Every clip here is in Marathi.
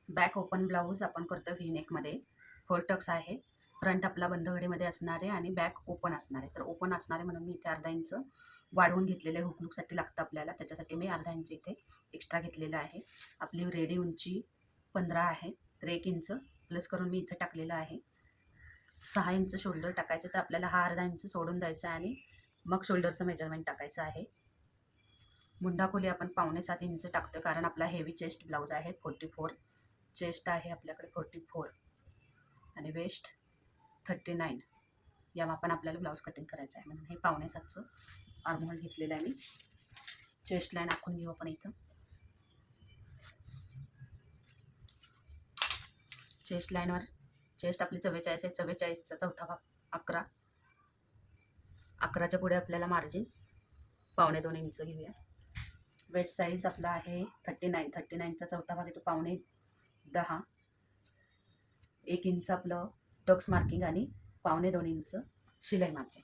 बॅक ओपन ब्लाऊज आपण करतो व्ही नेकमध्ये. 4 टक्स आहे. फ्रंट आपला बंदगडीमध्ये असणार आहे आणि बॅक ओपन असणार आहे. तर ओपन असणार आहे म्हणून मी इथे अर्धा इंच वाढवून घेतलेले हुकलूकसाठी लागतं आपल्याला, त्याच्यासाठी मी अर्धा इंच इथे एक्स्ट्रा घेतलेलं आहे. आपली रेडी उंची 15 आहे, तर 1 इंच प्लस करून मी इथे टाकलेलं आहे. 6 इंच शोल्डर टाकायचं, तर आपल्याला हा अर्धा इंच सोडून द्यायचा आणि मग शोल्डरचं मेजरमेंट टाकायचं आहे. मुंडा खोली आपण 5.75 इंच टाकतो, कारण आपला हेवी चेस्ट ब्लाऊज आहे. 44 चेस्ट आहे आपल्याकडे, 44 आणि वेस्ट 39 या मापानं आपल्याला ब्लाऊज कटिंग करायचं आहे. म्हणून हे 5.75चं आर्महोल घेतलेलं आहे मी. चेस्ट लाईन आखून घेऊ आपण इथं. चेस्ट लाईनवर चेस्ट आपली 44 आहे, 44चा चौथा भाग 11. 11च्या पुढे आपल्याला मार्जिन 2.25 इंच घेऊया. वेस्ट साईज आपला आहे 39. 39चा चौथा भाग येतो 9.5. 1 इंच आपलं टक्स मार्किंग आणि 2.25 इंच शिलाई मार्जिन.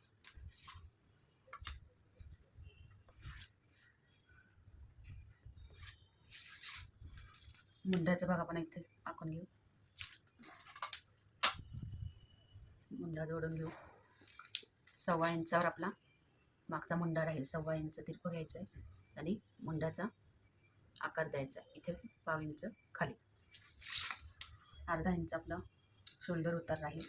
मुंड्याचा भाग आपण इथे आखून घेऊ. मुंडा जोडून घेऊ. 1.25 इंचावर आपला मागचा मुंडा राहील. 1.25 इंच तिरपं घ्यायचं आहे आणि मुंडाचा आकार द्यायचा आहे. इथे 1.5 इंच खाली. अर्धा इंच आपला शोल्डर उतार राहील.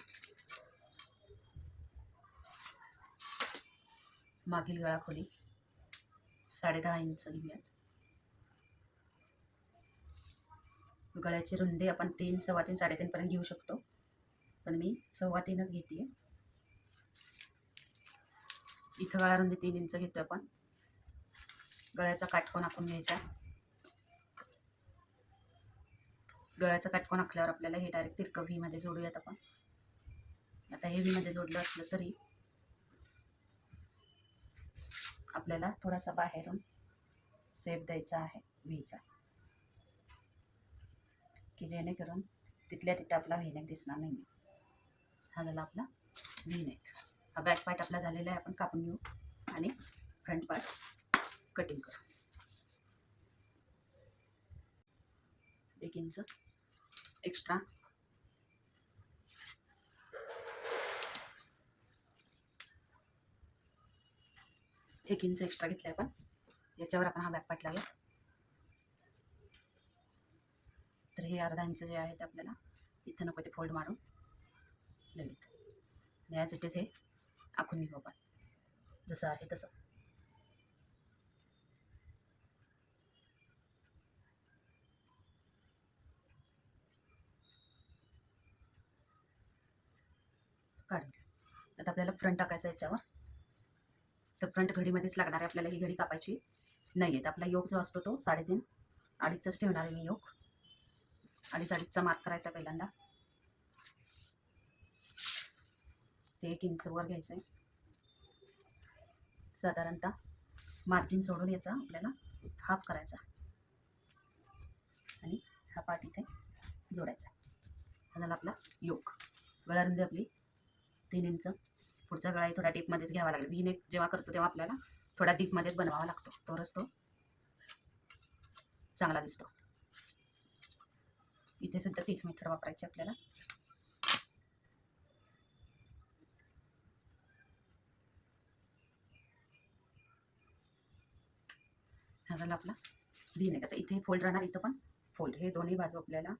मागील गळा खोली 10.5 इंच घेऊयात. गळ्याची रुंदी आपण 3, 3.25, 3.5 पर्यंत घेऊ शकतो, पण मी 3.25च घेते. इथं गळा रुंदी 3 इंच घेतो आपण. गळ्याचा काटकोन आखून घ्यायचा. गळ्याचा काटकोन आखल्यावर आपल्याला हे डायरेक्ट तिरकं व्ही मध्ये जोडूयात आपण. आता हे व्ही मध्ये जोडलं असलं तरी आपल्याला थोडासा बाहेरून सेप द्यायचा आहे व्हीचा, की जेणेकरून तिथल्या तिथं आपला व्ही नेक दिसणार नाही. हा झाला आपला व्ही नेक. हा बॅक पार्ट आपला झालेला आहे. आपण कापून घेऊ आणि फ्रंट पार्ट कटिंग करू. 1 इंच एक्स्ट्रा. एक इंच एक्स्ट्रा घेतलं आपण. याच्यावर आपण हा बॅक पार्ट लावूया. तर हे अर्धा इंच जे आहे ते आपल्याला इथं नको ते फोल्ड मारून लावूयात. आणि ॲज इट इज हे आखून घेऊ आपण जसं आहे तसं. काढून आता आपल्याला फ्रंट टाकायचं याच्यावर. तर फ्रंट घडीमध्येच लागणार आहे आपल्याला. ही घडी कापायची नाही आहे. तर आपला योग जो असतो तो 3.5 अडीचचाच ठेवणार आहे मी योग. 2.5 मार्क करायचा पहिल्यांदा. ते 1 इंच वर घ्यायचं आहे. साधारणतः मार्जिन सोडून याचा आपल्याला हाफ करायचा आणि हा पार्ट इथे जोडायचा. हा झाला आपला योग. गळा रुंदी आपली 3 इंच. पुढचा गळाही थोडा डीपमध्येच घ्यावा लागेल. व्ही नेक जेव्हा करतो तेव्हा आपल्याला थोडा डीपमध्येच बनवावा लागतो, तरच तो चांगला दिसतो. इथे सुद्धा 30 मीटर वापरायची आपल्याला. हा झाला आपला व्ही नेक. आता इथे फोल्ड राहणार, इथं पण फोल्ड. हे दोन्ही बाजू आपल्याला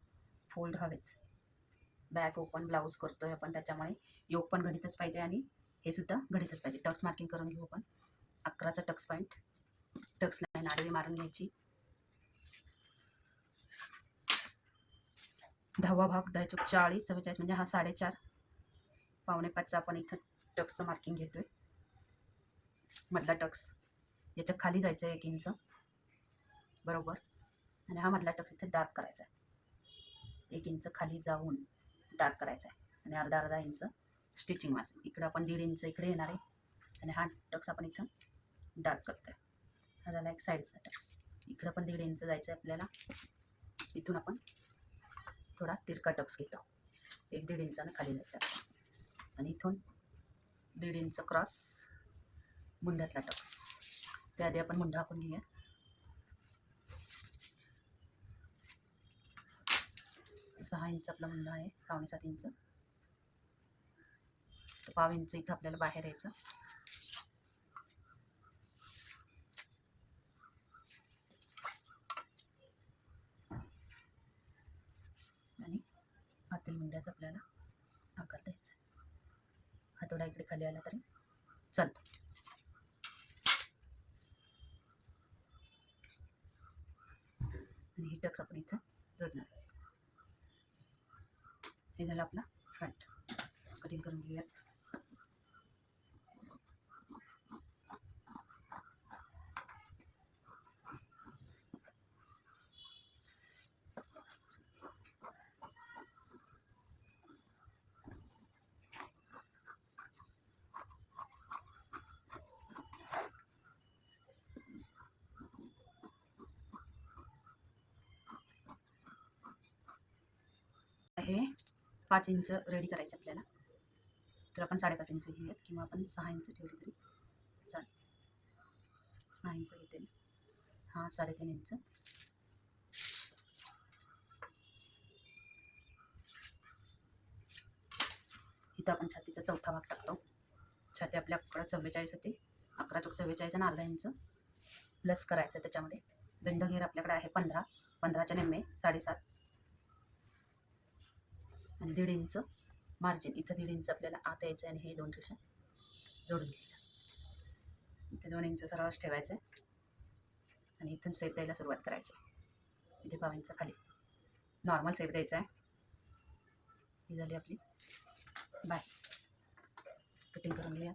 फोल्ड हवेत. बॅक ओपन ब्लाऊज करतोय आपण, त्याच्यामुळे योग पण घडीतच पाहिजे आणि हे सुद्धा घडीतच पाहिजे. टक्स मार्किंग करून घेऊ आपण. 11चा टक्स पॉईंट. टक्स लाईन आडवी मारून घ्यायची. 10वा भाग 10 चूक 40, 44 म्हणजे हा 4.5. 4.25चा आपण इथं टक्सचं मार्किंग घेतोय. मधला टक्स याच्या खाली जायचं आहे 1 इंच बरोबर. आणि हा मधला टक्स इथे डार्क करायचा आहे. 1 इंच खाली जाऊन डार्क करायचा आहे आणि अर्धा इंच स्टिचिंग मार्जिन. इकडं आपण 1.5 इंच इकडे येणार आहे आणि हा टक्स आपण इथं डार्क करतोय. हा झाला एक साईडचा टक्स. इकडं पण 1.5 इंच जायचं आहे आपल्याला. इथून आपण थोडा तिरका टक्स घेतो. 1-1.5 इंचानं खाली जायचं आहे आणि इथून 1.5 इंच क्रॉस मुंड्यातला टक्स. त्याआधी आपण मुंडा आखून घेऊया. 6 इंच आपला मुंडा आहे, 6.25 इंच. तर 1/2 इंच इथं आपल्याला बाहेर यायचं. आणि आतील मुंड्याचा आपल्याला आकार द्यायचा. हातोडा इकडे खाली आला तरी चालतो. आणि ही टक्स आपण इथं जोडणार. हे झालं आपला फ्रंट. कटिंग करून घेऊयात. हे 5 इंच रेडी करायचे आपल्याला. तर आपण 5.5 इंच घेऊयात किंवा आपण 6 इंच ठेवली तरी चालेल. 6 इंच घेते मी. हा 3.5 इंच. इथं आपण छातीचा चौथा भाग टाकतो. छाती आपल्याकडं 44 होती. 11 चौक 44 आणि अर्धा इंच प्लस करायचं त्याच्यामध्ये. दंडघेर आपल्याकडे आहे 15. 15च्या निम्मे 7.5 आणि 1.5 इंच मार्जिन. इथं 1.5 इंच आपल्याला आत यायचं आणि हे 2 रेषा जोडून घ्यायच्या. इथे 2 इंच सरळच ठेवायचे आणि इथून सेप द्यायला सुरुवात करायची. इथे 1/2 इंच खाली नॉर्मल सेप द्यायचा आहे. ही झाली आपली बाय. कटिंग करून घेऊया.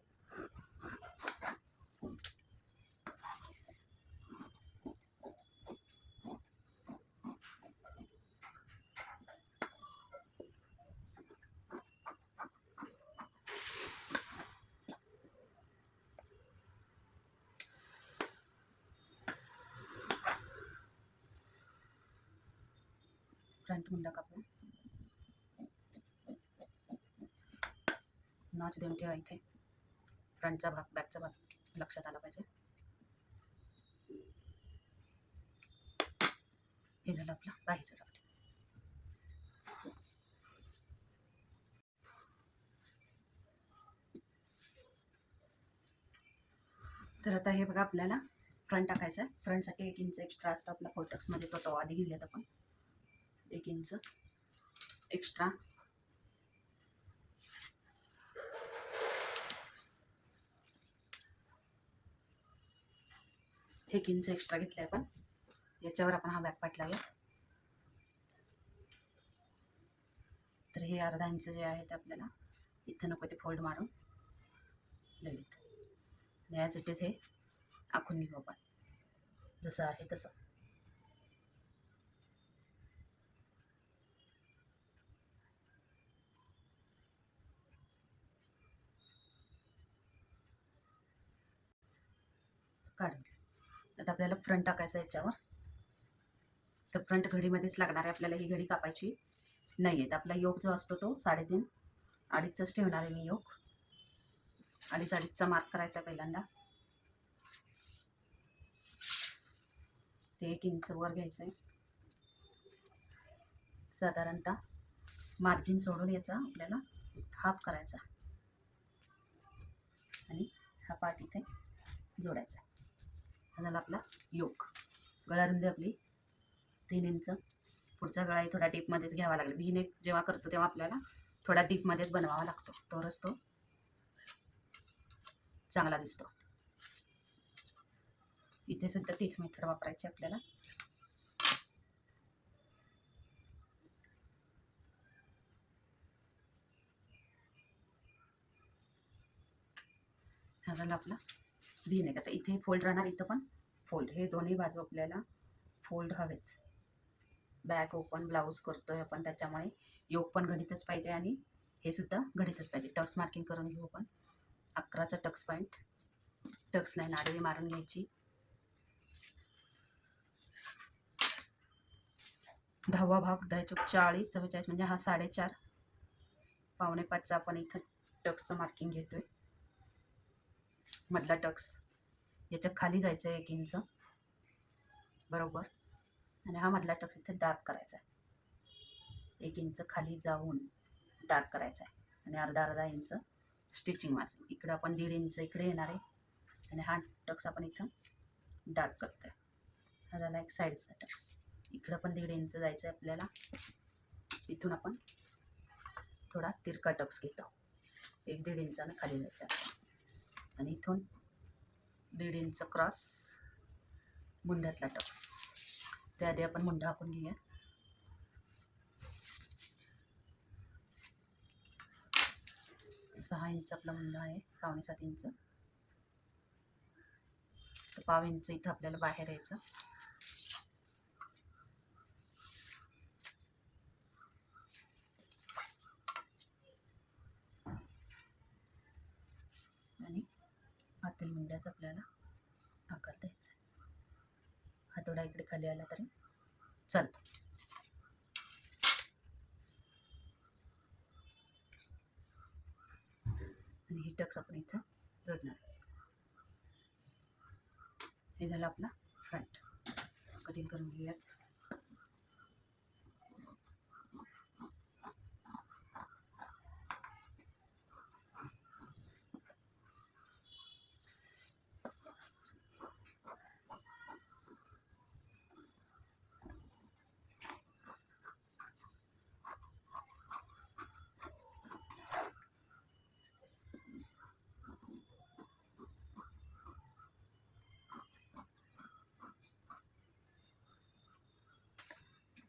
फ्रंट मुंडा कापूया. नॉच देऊन ठेवा इथे. फ्रंटचा भाग बॅकचा भाग लक्षात आला पाहिजे. हे झालं आपलं बाहीचं डाट. तर आता हे बघा आपल्याला फ्रंट टाकायचं आहे. फ्रंटसाठी 1 इंच एक्स्ट्रा असतो आपला फोल्टक्समध्ये. तो आधी घेऊयात आपण. 1 इंच एक्स्ट्रा. एक इंच एक्स्ट्रा घेतलाय आपण. याच्यावर आपण हा बॅक पार्ट लावूया. तर हे अर्धा इंच जे आहे ते आपल्याला इथं नको ते फोल्ड मारून लावूयात. ॲज इट इज हे आखून घेऊ आपण जसं आहे तसं. काढून आता आपल्याला फ्रंट टाकायचं याच्यावर. तर फ्रंट घडीमध्येच लागणार आहे आपल्याला. ही घडी कापायची नाही आहे. तर आपला योक जो असतो तो 3.5 अडीचच ठेवणार आहे मी योक. 2.5 मार्क करायचा पहिल्यांदा. ते 1 इंच वर घ्यायचं आहे. साधारणतः मार्जिन सोडून याचा आपल्याला हाफ करायचा आणि हा पार्ट इथे जोडायचा. हा झाला आपला योक. गळा रुंदी आपली 3 इंच. पुढचा गळाही थोडा डीपमध्येच घ्यावा लागेल. व्ही नेक जेव्हा करतो तेव्हा आपल्याला थोडा डीपमध्येच बनवावा लागतो. तरच तो चांगला दिसतो. इथे सुद्धा तीच मेथड वापरायची आपल्याला. हा झाला आपला व्ही नेक. आता इथे फोल्ड राहणार, इथं पण फोल्ड. हे दोन्ही बाजू आपल्याला फोल्ड हवेत. बॅक ओपन ब्लाऊज करतोय आपण, त्याच्यामुळे योक पण घडीतच पाहिजे आणि हे सुद्धा घडीतच पाहिजे. टक्स मार्किंग करून घेऊ आपण. 11चा टक्स पॉईंट. टक्स लाईन आडवी मारून घ्यायची. 10वा भाग 10 चौक 40 44 म्हणजे हा 4.5 5.25 आपण इथं टक्सचं मार्किंग घेतोय. मधला टक्स याच्या खाली जायचं आहे 1 इंच बरोबर. आणि हा मधला टक्स इथे डार्क करायचा आहे. 1 इंच खाली जाऊन डार्क करायचा आहे आणि अर्धा इंच स्टिचिंग मार्जिन. इकडं आपण 1.5 इंच इकडे येणार आहे आणि हा टक्स आपण इथं डार्क करतो आहे. हा झाला एक साईडचा टक्स. इकडं पण 1.5 इंच जायचं आहे आपल्याला. इथून आपण थोडा तिरका टक्स घेतो. 1-1.5 इंचानं खाली जायचं आहे आणि इथून 1.5 इंच क्रॉस मुंड्यातला टक्स. त्याआधी आपण मुंडा आखून घेऊया. 6 इंच आपला मुंडा आहे, 6.25 इंच. तर 1/2 इंच इथं आपल्याला बाहेर यायचं. आणि आतील मुंड्याचा आपल्याला आकार द्यायचा. हा थोडा इकडे खाली आला तरी चालतो. आणि ही टक्स आपण इथं जोडणार. हे झालं आपला फ्रंट. कटिंग करून घेऊयात.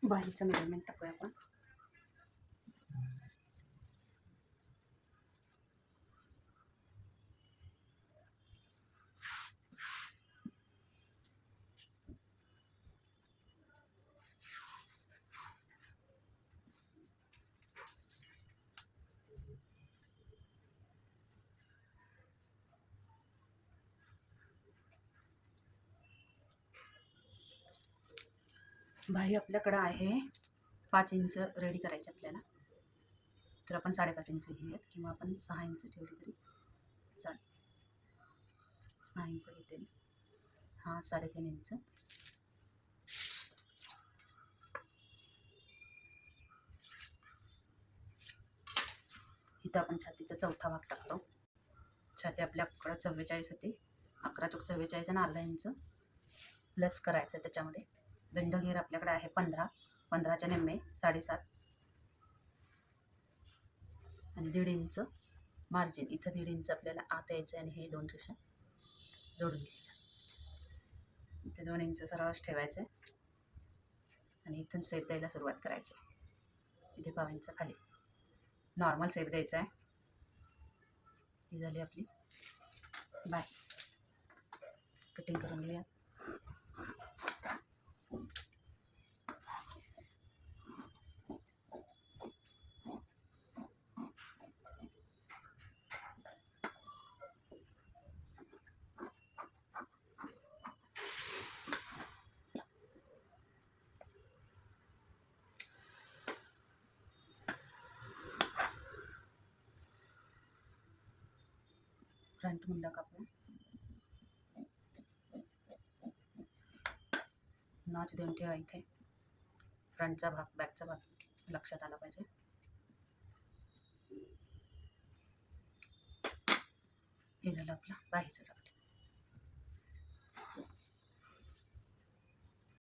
बाहीचं मेजरमेंट टाकूया आपण. बाही आपल्याकडं आहे 5 इंच रेडी करायची आपल्याला. तर आपण 5.5 इंच घेऊयात किंवा आपण 6 इंच ठेवली तरी चालेल. 6 इंच घेते मी. हा 3.5 इंच. इथं आपण छातीचा चौथा भाग टाकतो. छाती आपल्याकडं 44 होती. 11 चूक 44 आणि अर्धा इंच प्लस करायचं आहे त्याच्यामध्ये. दंडघेर आपल्याकडे आहे 15. 15च्या निम्मे 7.5 आणि 1.5 इंच मार्जिन. इथं 1.5 इंच आपल्याला आत यायचं आणि हे 2 रेषा जोडून घ्यायच्या. इथे 2 इंच सरळच ठेवायचे आणि इथून शेप द्यायला सुरुवात करायची. इथे 1/2 इंच खाली नॉर्मल शेप द्यायचा आहे. ही झाली आपली बाही. कटिंग करून घेऊया. फ्रंट मुंडा कापूया. नॉच देऊन ठेवा इथे. फ्रंटचा भाग बॅकचा भाग लक्षात आला पाहिजे. हे झालं आपलं बाहीचं.